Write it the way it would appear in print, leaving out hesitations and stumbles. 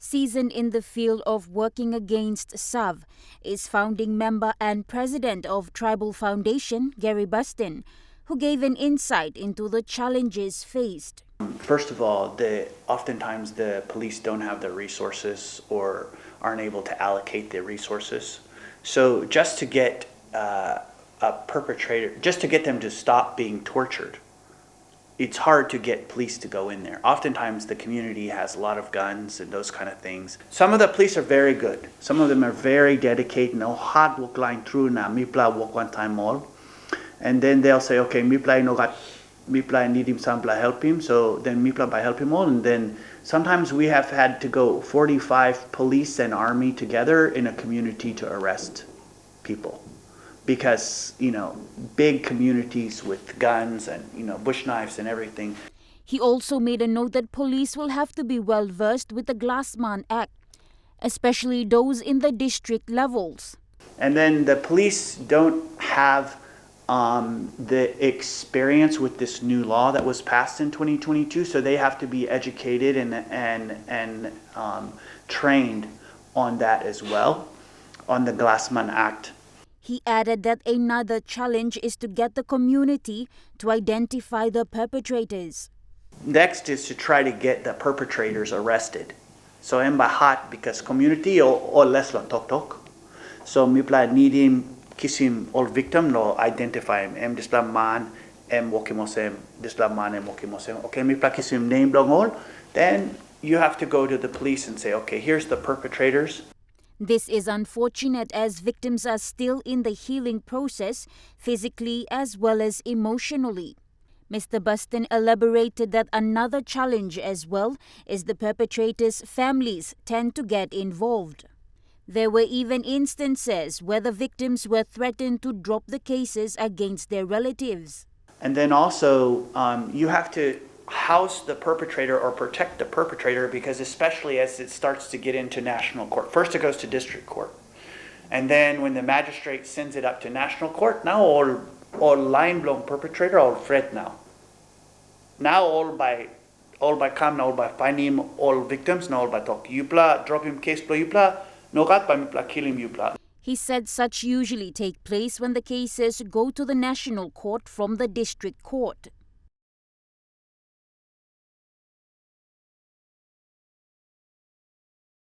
Seasoned in the field of working against SARV, is founding member and president of Tribal Foundation, Gary Bustin, who gave an insight into the challenges faced. First of all, oftentimes the police don't have the resources or aren't able to allocate the resources. So just to get a perpetrator, just to get them to stop being tortured, it's hard to get police to go in there. Oftentimes the community has a lot of guns and those kind of things. Some of the police are very good. Some of them are very dedicated. No hard work line through na mipla work one time all. And then they'll say, okay, mipla no got mipla need him sampla help him. So then mipla by help him all. And then sometimes we have had to go 45 police and army together in a community to arrest people. Because, big communities with guns and, bush knives and everything. He also made a note that police will have to be well versed with the Glassman Act, especially those in the district levels. And then the police don't have the experience with this new law that was passed in 2022, so they have to be educated and trained on that as well, on the Glassman Act. He added that another challenge is to get the community to identify the perpetrators. Next is to try to get the perpetrators arrested. So I'm hot because community or less lo tok. So mipla need him, kiss him all victim no identify him. Em disla man em wokimosem disla man em wokimosem. Okay, mipla kiss him name long all. Then you have to go to the police and say, okay, here's the perpetrators. This is unfortunate as victims are still in the healing process, physically as well as emotionally. Mr. Bustin elaborated that another challenge as well is the perpetrators' families tend to get involved. There were even instances where the victims were threatened to drop the cases against their relatives. And then also you have to house the perpetrator or protect the perpetrator, because especially as it starts to get into national court. First it goes to district court. And then when the magistrate sends it up to national court, now all line-blown perpetrator all threat now. Now all by come, all by finding him, all victims, now all by talk. Yupla, drop him case, yupla, no gat by mipla, kill him, yupla. He said such usually take place when the cases go to the national court from the district court.